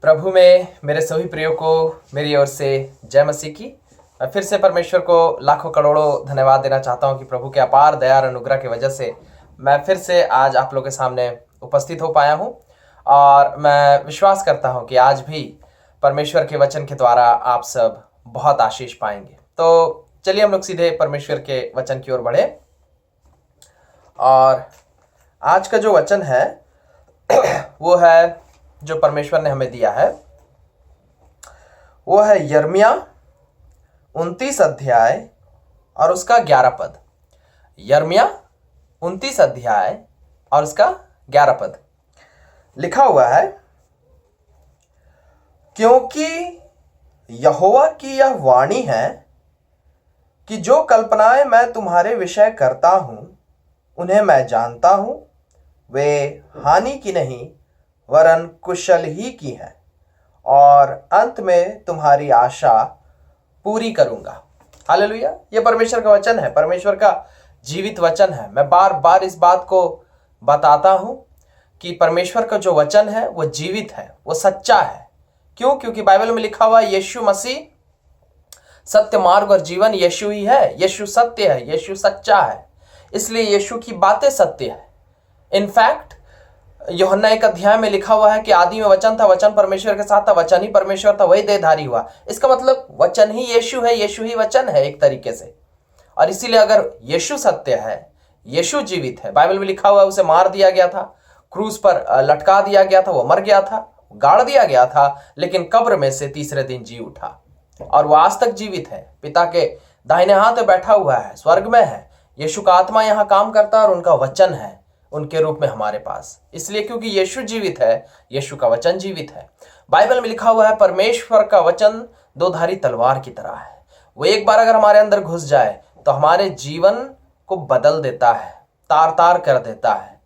प्रभु में मेरे सभी प्रियो को मेरी ओर से जय मसीह की। मैं फिर से परमेश्वर को लाखों करोड़ों धन्यवाद देना चाहता हूं कि प्रभु के अपार दया और अनुग्रह की वजह से मैं फिर से आज आप लोगों के सामने उपस्थित हो पाया हूं और मैं विश्वास करता हूं कि आज भी परमेश्वर के वचन के द्वारा आप सब बहुत आशीष पाएंगे। तो चलिए हम लोग सीधे परमेश्वर के वचन की ओर बढ़े। और आज का जो वचन है वो है जो परमेश्वर ने हमें दिया है, वो है यिर्मयाह 29 अध्याय और उसका 11 पद। यिर्मयाह 29 अध्याय और उसका 11 पद लिखा हुआ है, क्योंकि यहोवा की यह वाणी है कि जो कल्पनाएं मैं तुम्हारे विषय करता हूं उन्हें मैं जानता हूं, वे हानि की नहीं वरन कुशल ही की है, और अंत में तुम्हारी आशा पूरी करूंगा। हालेलुया। ये परमेश्वर का वचन है, परमेश्वर का जीवित वचन है। मैं बार बार इस बात को बताता हूं कि परमेश्वर का जो वचन है वो जीवित है, वो सच्चा है। क्यों? क्योंकि बाइबल में लिखा हुआ यीशु मसीह सत्य, मार्ग और जीवन यीशु ही है। यीशु सत्य है, यीशु सच्चा है, इसलिए यीशु की बातें सत्य है। इनफैक्ट यूहन्ना 1 अध्याय में लिखा हुआ है कि आदि में वचन था, वचन परमेश्वर के साथ था, वचन ही परमेश्वर था, वही देहधारी हुआ। इसका मतलब वचन ही यीशु है, यीशु ही वचन है एक तरीके से। और इसीलिए अगर यीशु सत्य है, यीशु जीवित है, बाइबल में लिखा हुआ है उसे मार दिया गया था, क्रूस पर लटका दिया गया था, वो मर गया था, गाड़ दिया गया था, लेकिन कब्र में से तीसरे दिन जी उठा और वो आज तक जीवित है। पिता के दाहिने हाथ में बैठा हुआ है, स्वर्ग में है। यीशु का आत्मा यहाँ काम करता है और उनका वचन है उनके रूप में हमारे पास। इसलिए क्योंकि यीशु जीवित है, यीशु का वचन जीवित है। बाइबल में लिखा हुआ है परमेश्वर का वचन दो-धारी तलवार की तरह है। वो एक बार अगर हमारे अंदर घुस जाए तो हमारे जीवन को बदल देता है, तार तार कर देता है,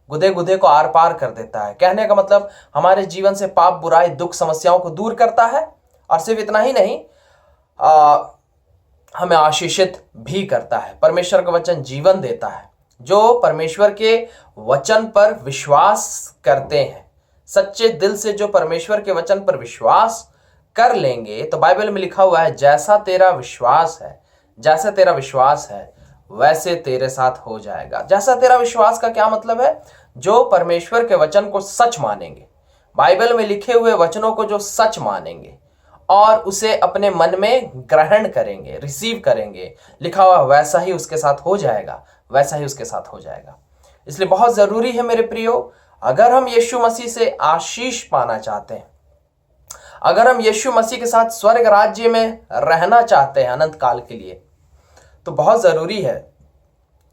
गुदे गुदे को आर पार कर देता है। कहने का मतलब हमारे जीवन से पाप, बुराई, दुख, समस्याओं को दूर करता है और सिर्फ इतना ही नहीं, हमें आशीषित भी करता है। परमेश्वर का वचन जीवन देता है। जो परमेश्वर के वचन पर विश्वास करते हैं, सच्चे दिल से जो परमेश्वर के वचन पर विश्वास कर लेंगे, तो बाइबल में लिखा हुआ है जैसा तेरा विश्वास है, जैसा तेरा विश्वास है वैसे तेरे साथ हो जाएगा। जैसा तेरा विश्वास का क्या मतलब है? जो परमेश्वर के वचन को सच मानेंगे, बाइबल में लिखे हुए वचनों को जो सच मानेंगे और उसे अपने मन में ग्रहण करेंगे, रिसीव करेंगे, लिखा हुआ वैसा ही उसके साथ हो जाएगा, वैसा ही उसके साथ हो जाएगा। इसलिए बहुत जरूरी है मेरे प्रियो, अगर हम यीशु मसीह से आशीष पाना चाहते हैं, अगर हम यीशु मसीह के साथ स्वर्ग राज्य में रहना चाहते हैं अनंत काल के लिए, तो बहुत जरूरी है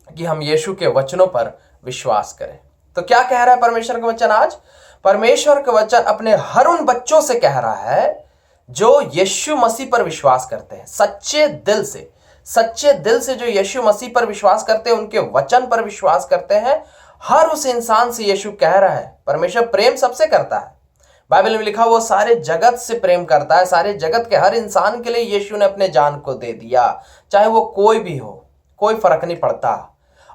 कि हम यीशु के वचनों पर विश्वास करें। तो क्या कह रहा है परमेश्वर का वचन आज? परमेश्वर का वचन अपने हर उन बच्चों से कह रहा है जो यीशु मसीह पर विश्वास करते हैं, सच्चे दिल से, सच्चे दिल से जो यीशु मसीह पर विश्वास करते हैं, उनके वचन पर विश्वास करते हैं। हर उस इंसान से यीशु कह रहा है, परमेश्वर प्रेम सबसे करता है। बाइबल में लिखा वो सारे जगत से प्रेम करता है, सारे जगत के हर इंसान के लिए यीशु ने अपने जान को दे दिया, चाहे वो कोई भी हो, कोई फर्क नहीं पड़ता।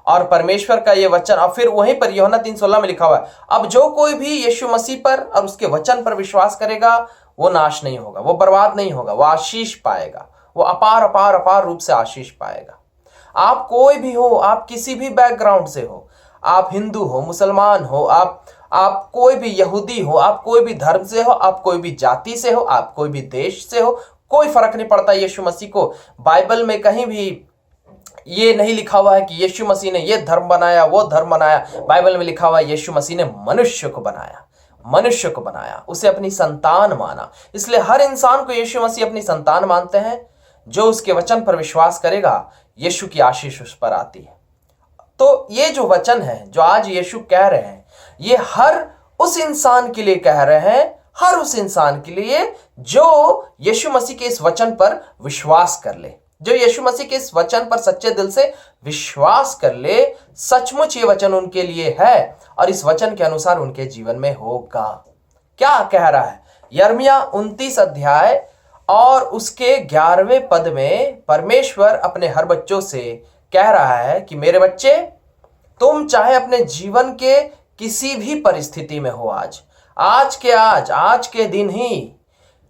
और परमेश्वर का ये वचन, और फिर वहीं पर यूहन्ना 3:16 में लिखा हुआ है, अब जो कोई भी यीशु मसीह पर और उसके वचन पर विश्वास करेगा वो नाश नहीं होगा, वो बर्बाद नहीं होगा, वो आशीष पाएगा, वो अपार अपार अपार रूप से आशीष पाएगा। आप कोई भी हो, आप किसी भी बैकग्राउंड से हो, आप हिंदू हो, मुसलमान हो, आप कोई भी यहूदी हो, आप कोई भी धर्म से हो, आप कोई भी जाति से हो, आप कोई भी देश से हो, कोई फर्क नहीं पड़ता। यीशु मसीह को बाइबल में कहीं भी ये नहीं लिखा हुआ है कि यीशु मसीह ने ये धर्म बनाया, वो धर्म बनाया। बाइबल में लिखा हुआ है यीशु मसीह ने मनुष्य को बनाया, मनुष्य को बनाया, उसे अपनी संतान माना। इसलिए हर इंसान को यीशु मसीह अपनी संतान मानते हैं। जो उसके वचन पर विश्वास करेगा, यीशु की आशीष उस पर आती है। तो ये जो वचन है जो आज यीशु कह रहे हैं, ये हर उस इंसान के लिए कह रहे हैं, हर उस इंसान के लिए जो यीशु मसीह के इस वचन पर विश्वास कर ले, जो यीशु मसीह के इस वचन पर सच्चे दिल से विश्वास कर ले। सचमुच ये वचन उनके लिए है और इस वचन के अनुसार उनके जीवन में होगा। क्या कह रहा है? यिर्मयाह 29 अध्याय और उसके 11वें पद में परमेश्वर अपने हर बच्चों से कह रहा है कि मेरे बच्चे, तुम चाहे अपने जीवन के किसी भी परिस्थिति में हो, आज आज के दिन ही,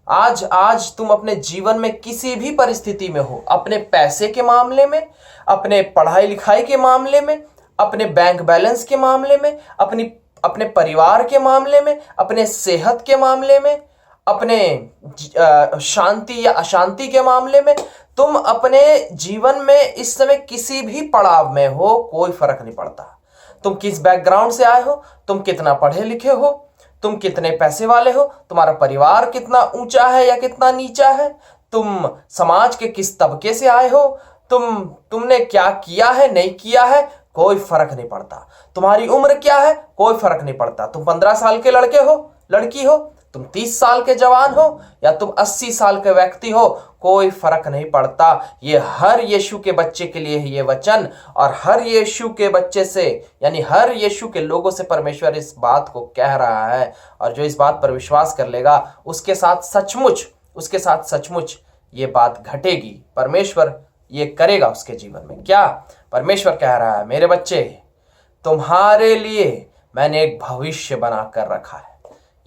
आज तुम अपने जीवन में किसी भी परिस्थिति में हो, अपने पैसे के मामले में, अपने पढ़ाई लिखाई के मामले में, अपने बैंक बैलेंस के मामले में, अपने परिवार के मामले में, अपने सेहत के मामले में, अपने शांति या अशांति के मामले में, तुम अपने जीवन में इस समय किसी भी पड़ाव में हो, कोई फर्क नहीं पड़ता। तुम किस बैकग्राउंड से आए हो, तुम कितना पढ़े लिखे हो, तुम कितने पैसे वाले हो, तुम्हारा परिवार कितना ऊंचा है या कितना नीचा है, तुम समाज के किस तबके से आए हो, तुमने क्या किया है नहीं किया है, कोई फर्क नहीं पड़ता। तुम्हारी उम्र क्या है, कोई फर्क नहीं पड़ता। तुम 15 साल के लड़के हो, लड़की हो, तुम 30 साल के जवान हो या तुम 80 साल के व्यक्ति हो, कोई फर्क नहीं पड़ता। ये हर यीशु के बच्चे के लिए है ये वचन, और हर यीशु के बच्चे से यानी हर यीशु के लोगों से परमेश्वर इस बात को कह रहा है। और जो इस बात पर विश्वास कर लेगा उसके साथ सचमुच ये बात घटेगी। परमेश्वर ये करेगा उसके जीवन में। क्या परमेश्वर कह रहा है, मेरे बच्चे तुम्हारे लिए मैंने एक भविष्य बनाकर रखा है।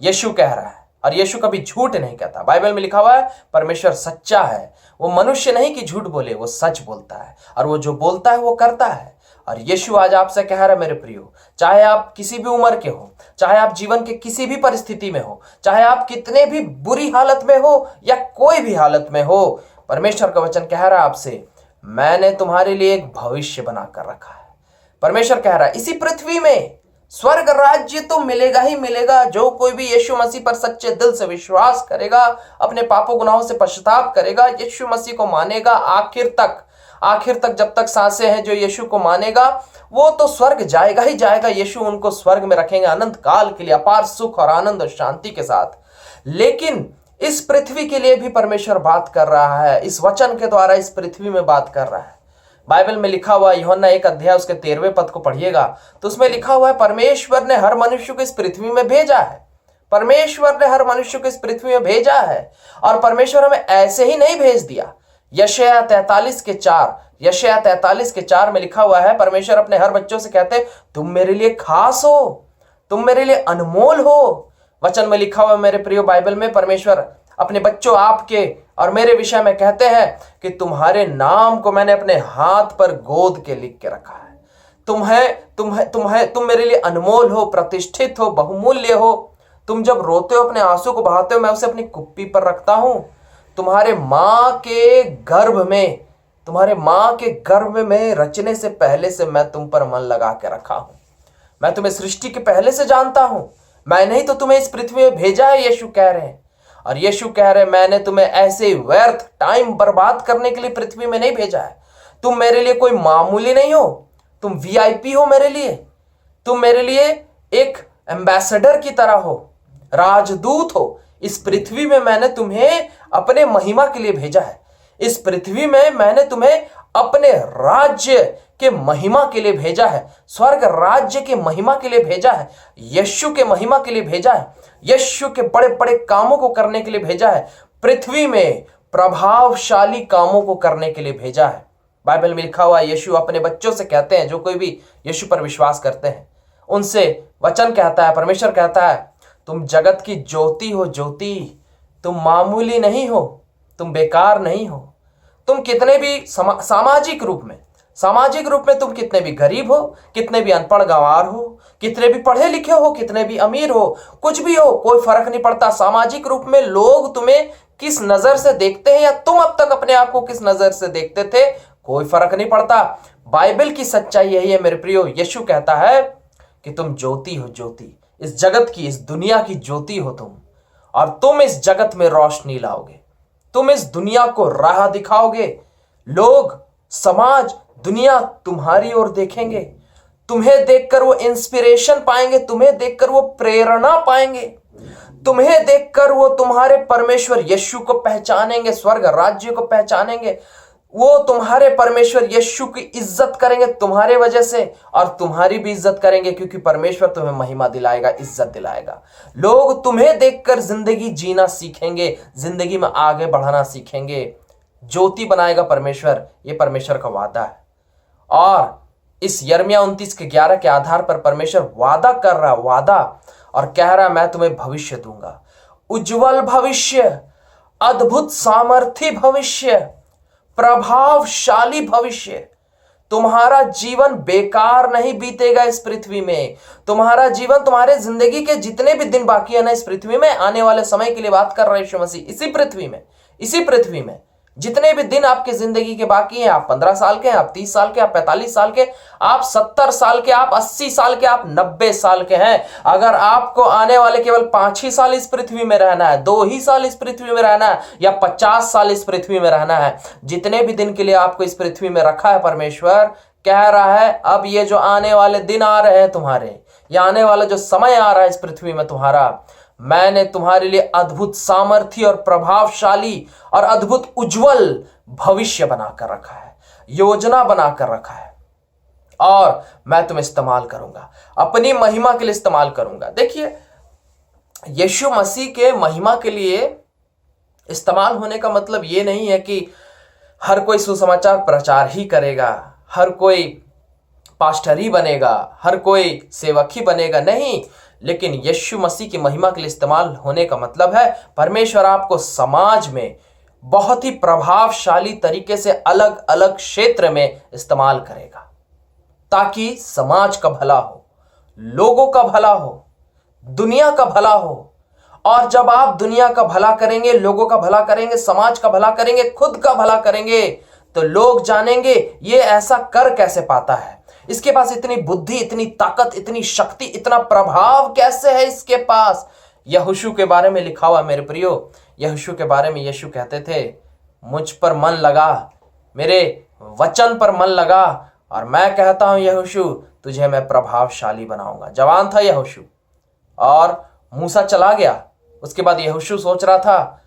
यीशु कह रहा है, और यीशु कभी झूठ नहीं कहता। बाइबल में लिखा हुआ है परमेश्वर सच्चा है, वो मनुष्य नहीं कि झूठ बोले, वो सच बोलता है, और वो जो बोलता है वो करता है। और यीशु आज आपसे कह रहा है, मेरे प्रियो, चाहे आप किसी भी उम्र के हो, चाहे आप जीवन के किसी भी परिस्थिति में हो, चाहे आप कितने भी बुरी हालत में हो या कोई भी हालत में हो, परमेश्वर का वचन कह रहा है आपसे, मैंने तुम्हारे लिए एक भविष्य बनाकर रखा है। परमेश्वर कह रहा है, इसी पृथ्वी में स्वर्ग राज्य तो मिलेगा ही मिलेगा। जो कोई भी यीशु मसीह पर सच्चे दिल से विश्वास करेगा, अपने पापों गुनाहों से पश्चाताप करेगा, यीशु मसीह को मानेगा आखिर तक जब तक सांसें हैं, जो यीशु को मानेगा वो तो स्वर्ग जाएगा ही जाएगा। यीशु उनको स्वर्ग में रखेंगे अनंत काल के लिए, अपार सुख और आनंद और शांति के साथ। लेकिन इस पृथ्वी के लिए भी परमेश्वर बात कर रहा है, इस वचन के द्वारा इस पृथ्वी में बात कर रहा है। बाइबल में लिखा हुआ यूहन्ना 1 अध्याय उसके 13वें पद को पढ़िएगा तो उसमें लिखा हुआ है, परमेश्वर ने हर मनुष्य को इस पृथ्वी में भेजा है। परमेश्वर ने हर मनुष्य को इस पृथ्वी में भेजा है, और परमेश्वर हमें ऐसे ही नहीं भेज दिया। यशायाह 43 के 4 में लिखा हुआ है, परमेश्वर अपने हर बच्चों से कहते हैं, तुम मेरे लिए खास हो, तुम मेरे लिए अनमोल हो। वचन में लिखा हुआ है मेरे प्रियो, बाइबल में परमेश्वर अपने बच्चों आपके और मेरे विषय में कहते हैं कि तुम्हारे नाम को मैंने अपने हाथ पर गोद के लिख के रखा है। तुम मेरे लिए अनमोल हो, प्रतिष्ठित हो, बहुमूल्य हो। तुम जब रोते हो, अपने आंसू को बहाते हो, मैं उसे अपनी कुप्पी पर रखता हूं। तुम्हारे मां के गर्भ में रचने से पहले से मैं तुम पर मन लगा के रखा हूं। मैं तुम्हें सृष्टि के पहले से जानता हूं। मैंने ही तो तुम्हें इस पृथ्वी में भेजा है, यीशु कह रहे हैं। और यीशु कह रहे हैं, मैंने तुम्हें ऐसे व्यर्थ टाइम बर्बाद करने के लिए पृथ्वी में नहीं भेजा है। तुम मेरे लिए कोई मामूली नहीं हो, तुम वीआईपी हो मेरे लिए। तुम मेरे लिए एक एम्बेसडर की तरह हो, राजदूत हो। इस पृथ्वी में मैंने तुम्हें अपने महिमा के लिए भेजा है। इस पृथ्वी में मैंने तुम्हें अपने राज्य के महिमा के लिए भेजा है, स्वर्ग राज्य के महिमा के लिए भेजा है, यीशु के महिमा के लिए भेजा है, यीशु के बड़े बड़े कामों को करने के लिए भेजा है, पृथ्वी में प्रभावशाली कामों को करने के लिए भेजा है। बाइबल में लिखा हुआ है, यीशु अपने बच्चों से कहते हैं, जो कोई भी यीशु पर विश्वास करते हैं उनसे वचन कहता है, परमेश्वर कहता है, तुम जगत की ज्योति हो। ज्योति, तुम मामूली नहीं हो, तुम बेकार नहीं हो। तुम कितने भी सामाजिक रूप में तुम कितने भी गरीब हो, कितने भी अनपढ़ गंवार हो, कितने भी पढ़े लिखे हो, कितने भी अमीर हो, कुछ भी हो, कोई फर्क नहीं पड़ता। सामाजिक रूप में लोग तुम्हें किस नजर से देखते हैं या तुम अब तक अपने आप को किस नजर से देखते थे, कोई फर्क नहीं पड़ता। बाइबल की सच्चाई यही है मेरे प्रियो। यीशु कहता है कि तुम ज्योति हो, ज्योति, इस जगत की, इस दुनिया की ज्योति हो तुम, और तुम इस जगत में रोशनी लाओगे। तुम इस दुनिया को राह दिखाओगे। लोग, समाज, दुनिया तुम्हारी ओर देखेंगे। तुम्हें देखकर वो इंस्पिरेशन पाएंगे, तुम्हें देखकर वो प्रेरणा पाएंगे, तुम्हें देखकर वो तुम्हारे परमेश्वर यीशु को पहचानेंगे, स्वर्ग राज्य को पहचानेंगे। वो तुम्हारे परमेश्वर यीशु की इज्जत करेंगे तुम्हारे वजह से, और तुम्हारी भी इज्जत करेंगे, क्योंकि परमेश्वर तुम्हें महिमा दिलाएगा, इज्जत दिलाएगा। लोग तुम्हें देखकर जिंदगी जीना सीखेंगे, जिंदगी में आगे बढ़ना सीखेंगे। ज्योति बनाएगा परमेश्वर, ये परमेश्वर का वादा है। और इस यिर्मयाह 29 के 11 के आधार पर परमेश्वर वादा कर रहा, वादा, और कह रहा है मैं तुम्हें भविष्य दूंगा, उज्जवल भविष्य, अद्भुत सामर्थी भविष्य, प्रभावशाली भविष्य। तुम्हारा जीवन बेकार नहीं बीतेगा इस पृथ्वी में। तुम्हारा जीवन, तुम्हारे जिंदगी के जितने भी दिन बाकी है ना इस पृथ्वी में, आने वाले समय के लिए बात कर रहा है यीशु मसीह, इसी पृथ्वी में जितने भी दिन आपकी जिंदगी के बाकी हैं, आप 15 साल के हैं, आप 30 साल के, आप 45 साल के, आप 70 साल के, आप 80 साल के, आप 90 साल के हैं, अगर आपको आने वाले केवल 5 ही साल इस पृथ्वी में रहना है, 2 ही साल इस पृथ्वी में रहना है, या 50 साल इस पृथ्वी में रहना है, जितने भी दिन के लिए आपको इस पृथ्वी में रखा है, परमेश्वर कह रहा है अब ये जो आने वाले दिन आ रहे हैं तुम्हारे, या आने वाला जो समय आ रहा है इस पृथ्वी में तुम्हारा, मैंने तुम्हारे लिए अद्भुत सामर्थी और प्रभावशाली और अद्भुत उज्जवल भविष्य बनाकर रखा है, योजना बनाकर रखा है, और मैं तुम्हें इस्तेमाल करूंगा, अपनी महिमा के लिए इस्तेमाल करूंगा। देखिए, यीशु मसीह के महिमा के लिए इस्तेमाल होने का मतलब यह नहीं है कि हर कोई सुसमाचार प्रचार ही करेगा, हर कोई पास्टर ही बनेगा, हर कोई सेवक ही बनेगा, नहीं। लेकिन यीशु मसीह की महिमा के लिए इस्तेमाल होने का मतलब है परमेश्वर आपको समाज में बहुत ही प्रभावशाली तरीके से अलग अलग क्षेत्र में इस्तेमाल करेगा, ताकि समाज का भला हो, लोगों का भला हो, दुनिया का भला हो। और जब आप दुनिया का भला करेंगे, लोगों का भला करेंगे, समाज का भला करेंगे, खुद का भला करेंगे, तो लोग जानेंगे ये ऐसा कर कैसे पाता है, इसके पास इतनी बुद्धि, इतनी ताकत, इतनी शक्ति, इतना प्रभाव कैसे है इसके पास। यहोशू के बारे में लिखा हुआ मेरे प्रियो, यहोशू के बारे में यीशु कहते थे, मुझ पर मन लगा, मेरे वचन पर मन लगा, और मैं कहता हूं यहोशू तुझे मैं प्रभावशाली बनाऊंगा। जवान था यहोशू और मूसा चला गया। उसके बाद यहोशू सोच रहा था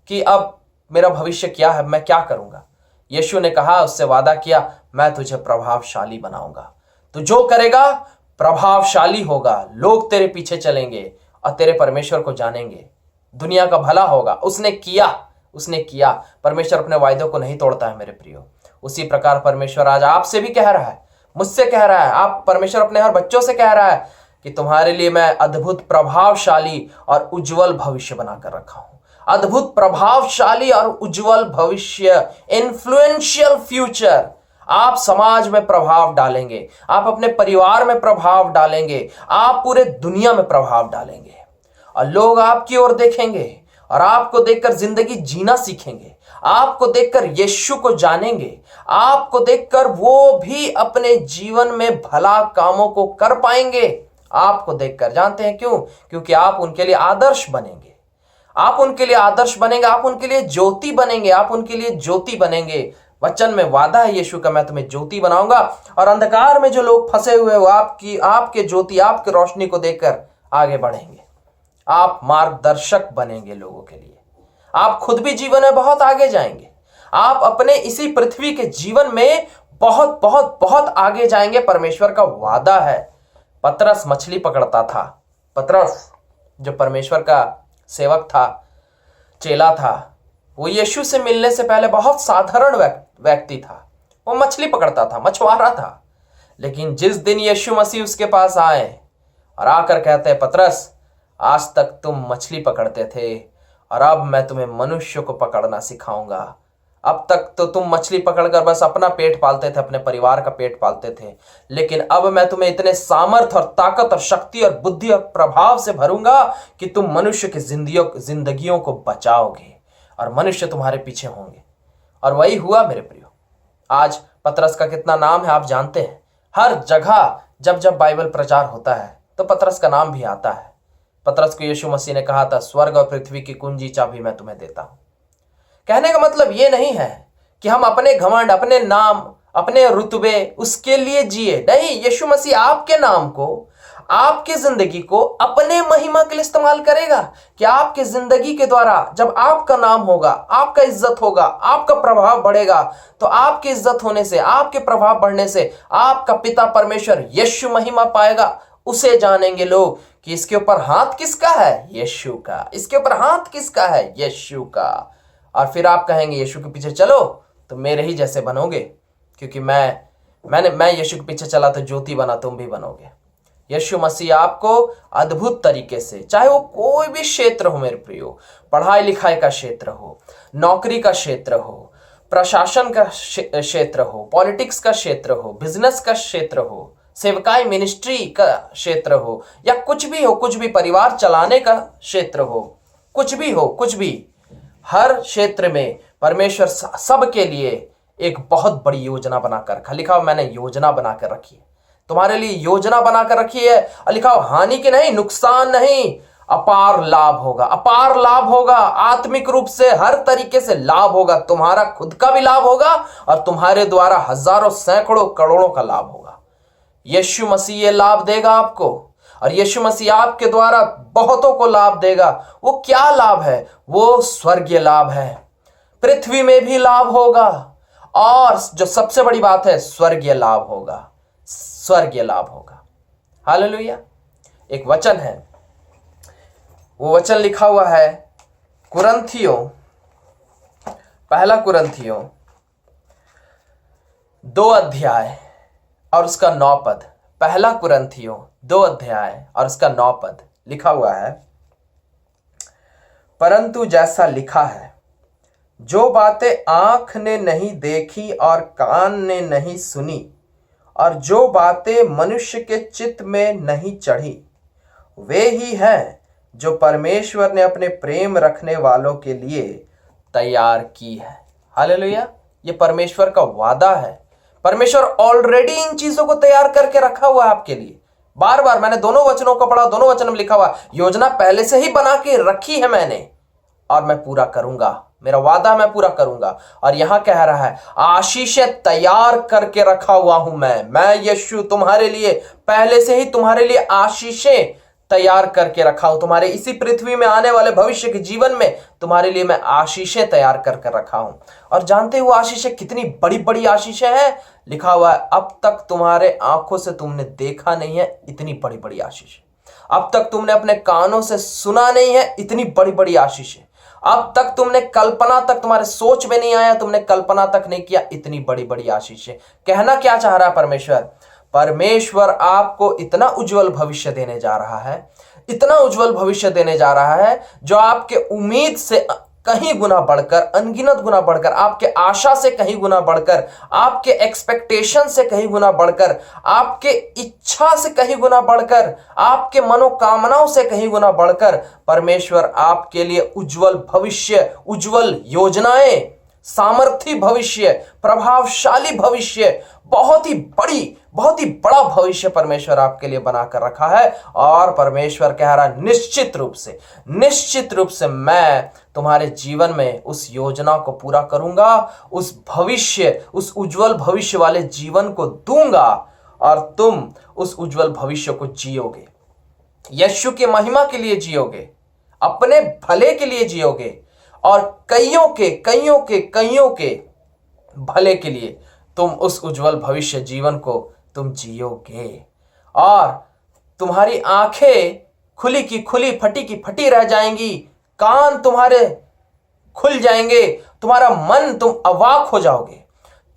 कि अब मेरा भविष्य क्या है, मैं क्या करूंगा। यीशु ने कहा, उससे वादा किया, मैं तुझे प्रभावशाली बनाऊंगा, तू जो करेगा प्रभावशाली होगा, लोग तेरे पीछे चलेंगे और तेरे परमेश्वर को जानेंगे, दुनिया का भला होगा। उसने किया। परमेश्वर अपने वायदों को नहीं तोड़ता है मेरे प्रियो। उसी प्रकार परमेश्वर आज आपसे भी कह रहा है, मुझसे कह रहा है, आप परमेश्वर अपने हर बच्चों से कह रहा है कि तुम्हारे लिए मैं अद्भुत प्रभावशाली और उज्जवल भविष्य बनाकर रखा हूं। अद्भुत प्रभावशाली और उज्जवल भविष्य, इन्फ्लुएंशियल फ्यूचर। आप समाज में प्रभाव डालेंगे, आप अपने परिवार में प्रभाव डालेंगे, आप पूरे दुनिया में प्रभाव डालेंगे, और लोग आपकी ओर देखेंगे और आपको देखकर जिंदगी जीना सीखेंगे, आपको देखकर यीशु को जानेंगे, आपको देखकर वो भी अपने जीवन में भला कामों को कर पाएंगे। आपको देखकर, जानते हैं क्यों? क्योंकि आप उनके लिए आदर्श बनेंगे, आप उनके लिए आदर्श बनेंगे, आप उनके लिए ज्योति बनेंगे, आप उनके लिए ज्योति बनेंगे। वचन में वादा है यीशु का, मैं तुम्हें ज्योति बनाऊंगा, और अंधकार में जो लोग फंसे हुए वो आपके ज्योति, आपके रोशनी को देखकर आगे बढ़ेंगे। आप मार्गदर्शक बनेंगे लोगों के लिए। आप खुद भी जीवन में बहुत आगे जाएंगे। आप अपने इसी पृथ्वी के जीवन में बहुत बहुत बहुत आगे जाएंगे, परमेश्वर का वादा है। पतरस मछली पकड़ता था। पतरस जो परमेश्वर का सेवक था, चेला था, वो यीशु से मिलने से पहले बहुत साधारण व्यक्ति था। वो मछली पकड़ता था, मछुआरा था। लेकिन जिस दिन यीशु मसीह उसके पास आए और आकर कहते हैं, पतरस आज तक तुम मछली पकड़ते थे और अब मैं तुम्हें मनुष्य को पकड़ना सिखाऊंगा। अब तक तो तुम मछली पकड़कर बस अपना पेट पालते थे, अपने परिवार का पेट पालते थे, लेकिन अब मैं तुम्हें इतने सामर्थ और ताकत और शक्ति और बुद्धि और प्रभाव से भरूंगा कि तुम मनुष्य की जिंदगियों को बचाओगे और मनुष्य तुम्हारे पीछे होंगे। और वही हुआ मेरे प्रियो। आज पतरस का कितना नाम है आप जानते हैं। हर जगह जब जब बाइबल प्रचार होता है तो पतरस का नाम भी आता है। पतरस को यीशु मसीह ने कहा था, स्वर्ग और पृथ्वी की कुंजी चाबी मैं तुम्हें देता हूं। कहने का मतलब ये नहीं है कि हम अपने घमंड, अपने नाम, अपने रुतबे उसके लिए जिए, नहीं। यीशु मसीह आपके नाम को, आपकी जिंदगी को अपने महिमा के लिए इस्तेमाल करेगा कि आपकी जिंदगी के द्वारा जब आपका नाम होगा, आपका इज्जत होगा, आपका प्रभाव बढ़ेगा, तो आपकी इज्जत होने से, आपके प्रभाव बढ़ने से आपका पिता परमेश्वर यीशु महिमा पाएगा। उसे जानेंगे लोग कि इसके ऊपर हाथ किसका है? यीशु का। इसके ऊपर हाथ किसका है? यीशु का। और फिर आप कहेंगे यीशु के पीछे चलो तो मेरे ही जैसे बनोगे, क्योंकि मैं यीशु के पीछे चला तो ज्योति बना, तुम भी बनोगे। यीशु मसीह आपको अद्भुत तरीके से, चाहे वो कोई भी क्षेत्र हो मेरे प्रियो, पढ़ाई लिखाई का क्षेत्र हो, नौकरी का क्षेत्र हो, प्रशासन का क्षेत्र हो, पॉलिटिक्स का क्षेत्र हो, बिजनेस का क्षेत्र हो, सेवकाई मिनिस्ट्री का क्षेत्र हो, या कुछ भी हो, कुछ भी परिवार चलाने का क्षेत्र हो, कुछ भी हो, कुछ भी, हर क्षेत्र में परमेश्वर सब के लिए एक बहुत बड़ी योजना बनाकर रखा। लिखा हो मैंने योजना बनाकर रखी है, तुम्हारे लिए योजना बनाकर रखी है। लिखा हो हानि की नहीं, नुकसान नहीं, अपार लाभ होगा, अपार लाभ होगा, आत्मिक रूप से हर तरीके से लाभ होगा। तुम्हारा खुद का भी लाभ होगा और तुम्हारे द्वारा हजारों सैकड़ों करोड़ों का लाभ होगा। यीशु मसीह ये लाभ देगा आपको, और यीशु मसीह आपके द्वारा बहुतों को लाभ देगा। वो क्या लाभ है? वो स्वर्गीय लाभ है। पृथ्वी में भी लाभ होगा, और जो सबसे बड़ी बात है, स्वर्गीय लाभ होगा, स्वर्गीय लाभ होगा। हालेलुया। एक वचन है, वो वचन लिखा हुआ है कुरिन्थियों, पहला कुरिन्थियों 2 अध्याय और उसका 9 पद। पहला कुरिन्थियों 2 अध्याय और उसका 9 पद लिखा हुआ है, परंतु जैसा लिखा है, जो बातें आंख ने नहीं देखी और कान ने नहीं सुनी, और जो बातें मनुष्य के चित्त में नहीं चढ़ी, वे ही हैं जो परमेश्वर ने अपने प्रेम रखने वालों के लिए तैयार की है। हालेलुया। ये परमेश्वर का वादा है। परमेश्वर ऑलरेडी इन चीजों को तैयार करके रखा हुआ है आपके लिए। बार बार मैंने दोनों वचनों को पढ़ा, दोनों वचन में लिखा हुआ योजना पहले से ही बना के रखी है मैंने, और मैं पूरा करूंगा, मेरा वादा मैं पूरा करूंगा। और यहां कह रहा है आशीषें तैयार करके रखा हुआ हूं मैं यीशु तुम्हारे लिए, पहले से ही तुम्हारे लिए आशीषें तैयार करके रखा हूं। तुम्हारे इसी पृथ्वी में आने वाले भविष्य के जीवन में तुम्हारे लिए मैं आशीषें तैयार करके रखा हूं। और जानते हो आशीषें कितनी बड़ी बड़ी आशीषें हैं? लिखा हुआ है अब तक तुम्हारे आंखों से तुमने देखा नहीं है इतनी बड़ी बड़ी आशीषें, अब तक तुमने अपने कानों से सुना नहीं है इतनी बड़ी बड़ी आशीषें, अब तक तुमने कल्पना तक, तुम्हारे सोच में नहीं आया, तुमने कल्पना तक नहीं किया, इतनी बड़ी बड़ी आशीषें। कहना क्या चाह रहा है परमेश्वर? परमेश्वर आपको इतना उज्जवल भविष्य देने जा रहा है, इतना उज्जवल भविष्य देने जा रहा है जो आपके उम्मीद से कहीं गुना बढ़कर, अनगिनत गुना बढ़कर, आपके आशा से कहीं गुना बढ़कर, आपके एक्सपेक्टेशन से कहीं गुना बढ़कर, आपके इच्छा से कहीं गुना बढ़कर, आपके मनोकामनाओं से कहीं गुना बढ़कर परमेश्वर आपके लिए उज्जवल भविष्य, उज्जवल योजनाएं, सामर्थी भविष्य, प्रभावशाली भविष्य, बहुत ही बड़ा भविष्य परमेश्वर आपके लिए बनाकर रखा है। और परमेश्वर कह रहा है निश्चित रूप से मैं तुम्हारे जीवन में उस योजना को पूरा करूंगा, उस भविष्य, उस उज्जवल भविष्य वाले जीवन को दूंगा, और तुम उस उज्जवल भविष्य को जियोगे, यीशु की महिमा के लिए जियोगे, अपने भले के लिए जियोगे, और कईयों के भले के लिए तुम उस उज्जवल भविष्य जीवन को तुम जियोगे। और तुम्हारी आंखें खुली की खुली, फटी की फटी रह जाएंगी, कान तुम्हारे खुल जाएंगे, तुम्हारा मन, तुम अवाक हो जाओगे,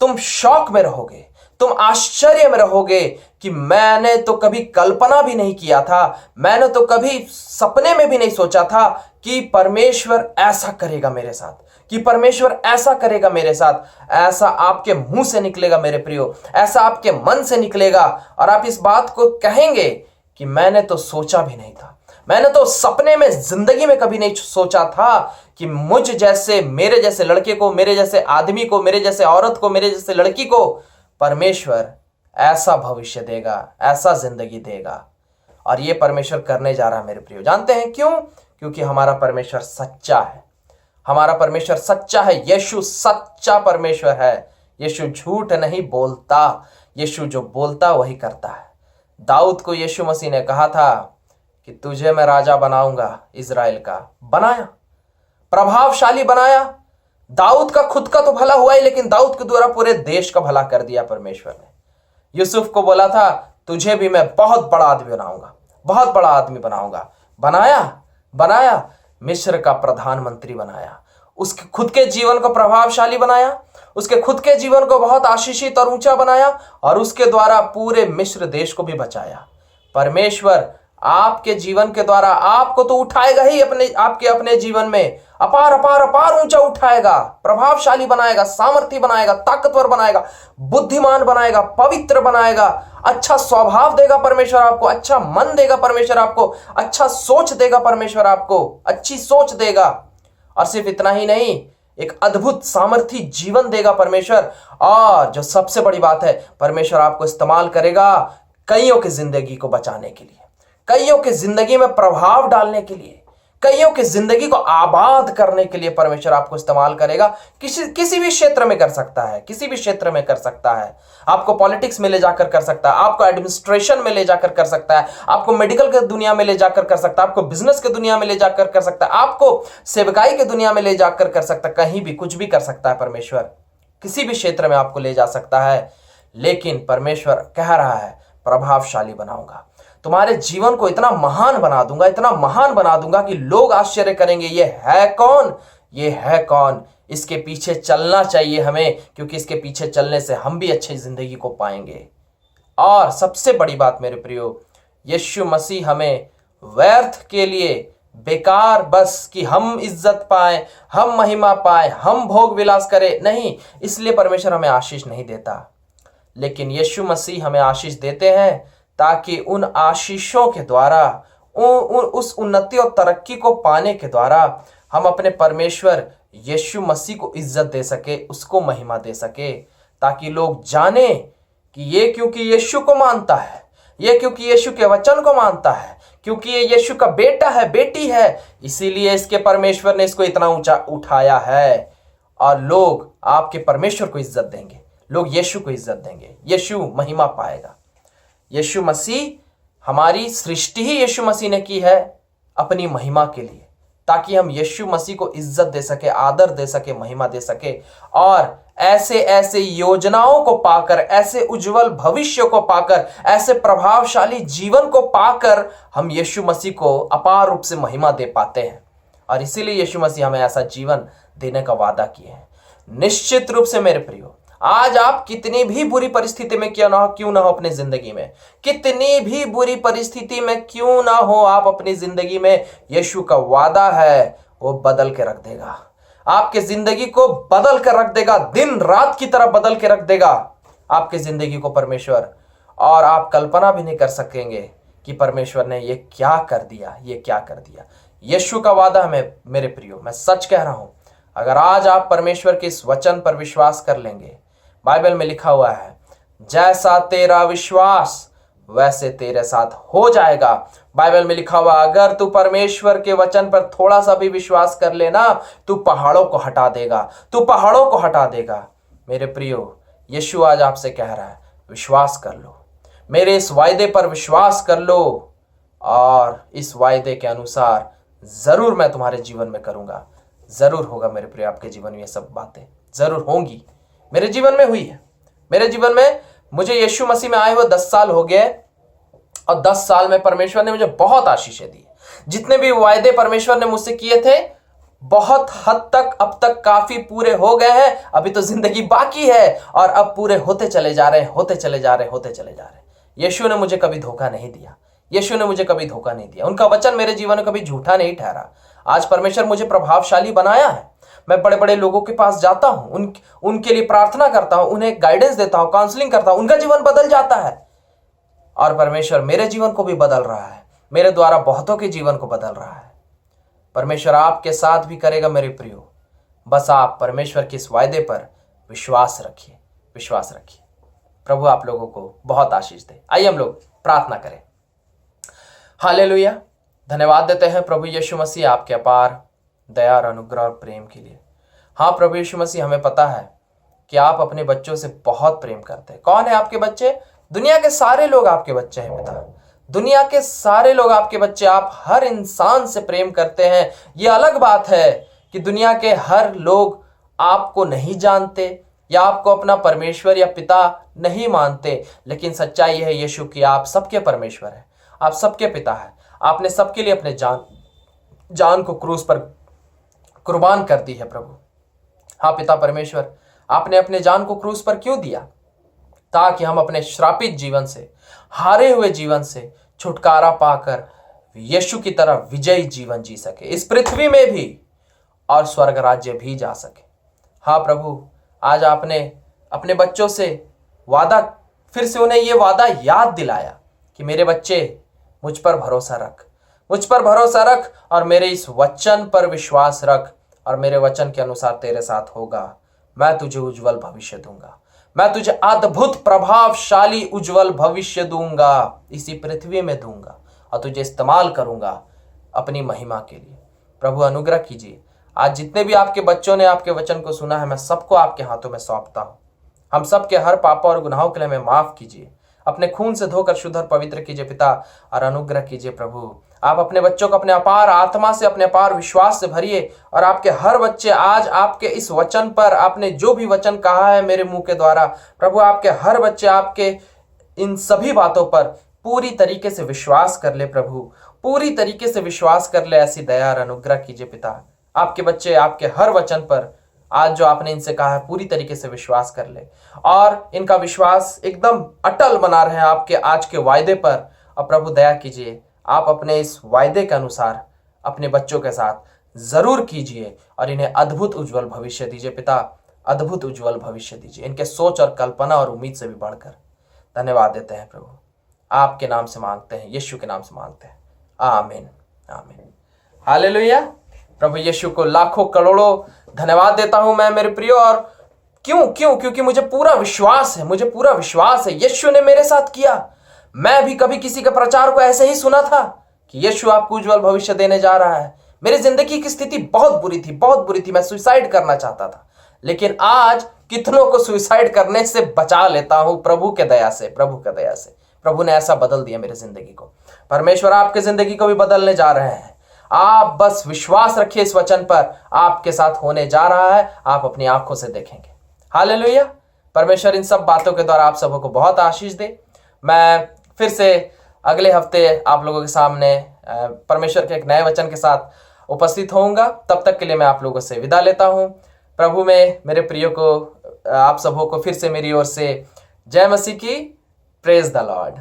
तुम शौक में रहोगे, तुम आश्चर्य में रहोगे कि मैंने तो कभी कल्पना भी नहीं किया था, मैंने तो कभी सपने में भी नहीं सोचा था कि परमेश्वर ऐसा करेगा मेरे साथ, कि परमेश्वर ऐसा करेगा मेरे साथ। ऐसा आपके मुंह से निकलेगा मेरे प्रियो, ऐसा आपके मन से निकलेगा, और आप इस बात को कहेंगे कि मैंने तो सोचा भी नहीं था, मैंने तो सपने में, जिंदगी में कभी नहीं सोचा था कि मुझ जैसे, मेरे जैसे लड़के को, मेरे जैसे आदमी को, मेरे जैसे औरत को, मेरे जैसे लड़की को परमेश्वर ऐसा भविष्य देगा, ऐसा जिंदगी देगा। और ये परमेश्वर करने जा रहा है मेरे प्रियो। जानते हैं क्यों? क्योंकि हमारा परमेश्वर सच्चा है, हमारा परमेश्वर सच्चा है। यीशु सच्चा परमेश्वर है, यीशु झूठ नहीं बोलता, यीशु जो बोलता वही करता है। दाऊद को यीशु मसीह ने कहा था कि तुझे मैं राजा बनाऊंगा इजराइल का, बनाया, प्रभावशाली बनाया। दाऊद का खुद का तो भला हुआ ही, लेकिन दाऊद के द्वारा पूरे देश का भला कर दिया परमेश्वर ने। यूसुफ को बोला था तुझे भी मैं बहुत बड़ा आदमी बनाऊंगा, बहुत बड़ा आदमी बनाऊंगा, बनाया, मिस्र का प्रधानमंत्री बनाया, उसके खुद के जीवन को प्रभावशाली बनाया, उसके खुद के जीवन को बहुत आशीषित और ऊंचा बनाया, और उसके द्वारा पूरे मिस्र देश को भी बचाया। परमेश्वर आपके जीवन के द्वारा आपको तो उठाएगा ही, अपने जीवन में अपार अपार अपार ऊंचा उठाएगा, प्रभावशाली बनाएगा, सामर्थ्य बनाएगा, ताकतवर बनाएगा, बुद्धिमान बनाएगा, पवित्र बनाएगा, अच्छा स्वभाव देगा परमेश्वर आपको, अच्छा मन देगा परमेश्वर आपको, अच्छा सोच देगा परमेश्वर आपको, अच्छी सोच देगा। और सिर्फ इतना ही नहीं, एक अद्भुत सामर्थी जीवन देगा परमेश्वर। और जो सबसे बड़ी बात है, परमेश्वर आपको इस्तेमाल करेगा कईयों की जिंदगी को बचाने के लिए, कईयों की जिंदगी में प्रभाव डालने के लिए, कईयों की जिंदगी को आबाद करने के लिए परमेश्वर आपको इस्तेमाल करेगा। किसी भी क्षेत्र में कर सकता है, किसी भी क्षेत्र में कर सकता है। आपको पॉलिटिक्स में ले जाकर कर सकता है, आपको एडमिनिस्ट्रेशन में ले जाकर कर सकता है, आपको मेडिकल के दुनिया में ले जाकर कर सकता है, आपको बिजनेस के दुनिया में ले जाकर कर सकता है, आपको सेवकाई के दुनिया में ले जाकर कर सकता है। कहीं भी कुछ भी कर सकता है परमेश्वर, किसी भी क्षेत्र में आपको ले जा सकता है। लेकिन परमेश्वर कह रहा है, प्रभावशाली बनाऊंगा, तुम्हारे जीवन को इतना महान बना दूंगा, इतना महान बना दूंगा कि लोग आश्चर्य करेंगे, ये है कौन, ये है कौन। इसके पीछे चलना चाहिए हमें, क्योंकि इसके पीछे चलने से हम भी अच्छी जिंदगी को पाएंगे। और सबसे बड़ी बात मेरे प्रियो, यीशु मसीह हमें व्यर्थ के लिए, बेकार बस कि हम इज्जत पाएं, हम महिमा पाएं, हम भोग विलास करें, नहीं, इसलिए परमेश्वर हमें आशीष नहीं देता। लेकिन यीशु मसीह हमें आशीष देते हैं ताकि उन आशीषों के द्वारा, उस उन्नति और तरक्की को पाने के द्वारा हम अपने परमेश्वर यीशु मसीह को इज्जत दे सके, उसको महिमा दे सके, ताकि लोग जाने कि ये क्योंकि यीशु को मानता है, ये क्योंकि यीशु के वचन को मानता है, क्योंकि ये यीशु का बेटा है, बेटी है, इसीलिए इसके परमेश्वर ने इसको इतना ऊंचा उठाया है। और लोग आपके परमेश्वर को इज्जत देंगे, लोग यीशु को इज्जत देंगे, यीशु महिमा पाएगा। यीशु मसीह, हमारी सृष्टि ही यीशु मसीह ने की है अपनी महिमा के लिए, ताकि हम यीशु मसीह को इज्जत दे सके, आदर दे सके, महिमा दे सके। और ऐसे ऐसे योजनाओं को पाकर, ऐसे उज्जवल भविष्य को पाकर, ऐसे प्रभावशाली जीवन को पाकर हम यीशु मसीह को अपार रूप से महिमा दे पाते हैं। और इसीलिए यीशु मसीह हमें ऐसा जीवन देने का वादा किए हैं। निश्चित रूप से मेरे प्रियो, आज आप कितनी भी बुरी परिस्थिति में क्यों ना हो अपनी जिंदगी में, कितनी भी बुरी परिस्थिति में क्यों ना हो आप अपनी जिंदगी में, यीशु का वादा है वो बदल के रख देगा, आपके जिंदगी को बदल कर रख देगा, दिन रात की तरह बदल के रख देगा आपकी जिंदगी को परमेश्वर। और आप कल्पना भी नहीं कर सकेंगे कि परमेश्वर ने ये क्या कर दिया, ये क्या कर दिया। यीशु का वादा हमें, मेरे प्रियो, मैं सच कह रहा हूं, अगर आज आप परमेश्वर के इस वचन पर विश्वास कर लेंगे, बाइबल में लिखा हुआ है, जैसा तेरा विश्वास वैसे तेरे साथ हो जाएगा। बाइबल में लिखा हुआ, अगर तू परमेश्वर के वचन पर थोड़ा सा भी विश्वास कर लेना, तू पहाड़ों को हटा देगा, तू पहाड़ों को हटा देगा। मेरे प्रियो, यीशु आज आपसे कह रहा है, विश्वास कर लो, मेरे इस वायदे पर विश्वास कर लो, और इस वायदे के अनुसार जरूर मैं तुम्हारे जीवन में करूंगा। जरूर होगा मेरे प्रिय, आपके जीवन में ये सब बातें जरूर होंगी। मेरे जीवन में हुई है। मेरे जीवन में, मुझे यीशु मसीह में आए हुए 10 साल हो गए, और 10 साल में परमेश्वर ने मुझे बहुत आशीषें दी। जितने भी वायदे परमेश्वर ने मुझसे किए थे, बहुत हद तक अब तक काफी पूरे हो गए हैं। अभी तो जिंदगी बाकी है, और अब पूरे होते चले जा रहे हैं, होते चले जा रहे हैं, होते चले जा रहे हैं। यीशु ने मुझे कभी धोखा नहीं दिया, यीशु ने मुझे कभी धोखा नहीं दिया। उनका वचन मेरे जीवन में कभी झूठा नहीं ठहरा। आज परमेश्वर मुझे प्रभावशाली बनाया है। मैं बड़े बड़े लोगों के पास जाता हूं, उनके लिए प्रार्थना करता हूं, उन्हें गाइडेंस देता हूं, काउंसलिंग करता हूं, उनका जीवन बदल जाता है। और परमेश्वर मेरे जीवन को भी बदल रहा है, मेरे द्वारा बहुतों के जीवन को बदल रहा है। परमेश्वर आपके साथ भी करेगा मेरे प्रियो। बस आप परमेश्वर के इस वायदे पर विश्वास रखिए, विश्वास रखिए। प्रभु आप लोगों को बहुत आशीष दे। आइए हम लोग प्रार्थना करें। हालेलुया। धन्यवाद देते हैं प्रभु यीशु मसीह आपके अपार दया और अनुग्रह और प्रेम के लिए। हाँ प्रभु यीशु मसीह, हमें पता है कि आप अपने बच्चों से बहुत प्रेम करते हैं। कौन है आपके बच्चे? दुनिया के सारे लोग आपके बच्चे हैं पिता। दुनिया के सारे लोग आपके बच्चे। आप हर इंसान से प्रेम करते हैं। ये अलग बात है कि दुनिया के हर लोग आपको नहीं जानते या आपको अपना परमेश्वर या पिता नहीं मानते, लेकिन सच्चाई है यीशु की आप सबके परमेश्वर हैं, आप सबके पिता हैं। आपने सबके लिए अपने जान को क्रूस पर कुर्बान कर दी है प्रभु। हाँ पिता परमेश्वर, आपने अपने जान को क्रूस पर क्यों दिया? ताकि हम अपने श्रापित जीवन से, हारे हुए जीवन से, छुटकारा पाकर यीशु की तरह विजयी जीवन जी सके, इस पृथ्वी में भी और स्वर्ग राज्य भी जा सके। हाँ प्रभु, आज आपने अपने बच्चों से वादा, फिर से उन्हें ये वादा याद दिलाया कि मेरे बच्चे मुझ पर भरोसा रख, मुझ पर भरोसा रख और मेरे इस वचन पर विश्वास रख और मेरे वचन के अनुसार तेरे साथ होगा। मैं तुझे उज्जवल भविष्य दूंगा, मैं तुझे अद्भुत प्रभावशाली उज्जवल भविष्य दूंगा, इसी पृथ्वी में दूंगा और तुझे इस्तेमाल करूंगा अपनी महिमा के लिए। प्रभु अनुग्रह कीजिए, आज जितने भी आपके बच्चों ने आपके वचन को सुना है, मैं सबको आपके हाथों में सौंपता हूं। हम सबके हर पापों और गुनाहों के लिए हमें माफ कीजिए, अपने खून से धोकर शुद्ध और पवित्र कीजिए पिता, और अनुग्रह कीजिए प्रभु। आप अपने बच्चों को अपने अपार आत्मा से, अपने अपार विश्वास से भरिए और आपके हर बच्चे आज आपके इस वचन पर, आपने जो भी वचन कहा है मेरे मुंह के द्वारा, प्रभु आपके हर बच्चे आपके इन सभी बातों पर पूरी तरीके से विश्वास कर ले प्रभु, पूरी तरीके से विश्वास कर ले। ऐसी दया और अनुग्रह कीजिए पिता। आपके बच्चे आपके हर वचन पर आज जो आपने इनसे कहा है पूरी तरीके से विश्वास कर ले और इनका विश्वास एकदम अटल बना रहे आपके आज के वायदे पर। और प्रभु दया कीजिए, आप अपने इस वायदे के अनुसार अपने बच्चों के साथ जरूर कीजिए और इन्हें अद्भुत उज्जवल भविष्य दीजिए पिता, अद्भुत उज्जवल भविष्य दीजिए, इनके सोच और कल्पना और उम्मीद से भी बढ़कर। धन्यवाद देते हैं प्रभु, आपके नाम से मांगते हैं, यीशु के नाम से मांगते हैं, आमीन आमीन। हालेलुया। प्रभु यीशु को लाखों करोड़ों धन्यवाद देता हूं मैं मेरे प्रियो। और क्योंकि मुझे पूरा विश्वास है, मुझे पूरा विश्वास है यीशु ने मेरे साथ किया। मैं भी कभी किसी के प्रचार को ऐसे ही सुना था कि यीशु आपको उज्जवल भविष्य देने जा रहा है। मेरी जिंदगी की स्थिति बहुत बुरी थी, बहुत बुरी थी, मैं सुसाइड करना चाहता था, लेकिन आज कितनों को सुसाइड करने से बचा लेता हूं प्रभु के दया से, प्रभु के दया से। प्रभु ने ऐसा बदल दिया मेरी जिंदगी को। परमेश्वर आपके जिंदगी को भी बदलने जा रहे हैं। आप बस विश्वास रखिए इस वचन पर, आपके साथ होने जा रहा है, आप अपनी आंखों से देखेंगे। हालेलुया। परमेश्वर इन सब बातों के द्वारा आप सबों को बहुत आशीष दे। मैं फिर से अगले हफ्ते आप लोगों के सामने परमेश्वर के एक नए वचन के साथ उपस्थित होऊंगा। तब तक के लिए मैं आप लोगों से विदा लेता हूं। प्रभु में मेरे प्रियो को, आप सबों को फिर से मेरी ओर से जय मसीह की। Praise the Lord.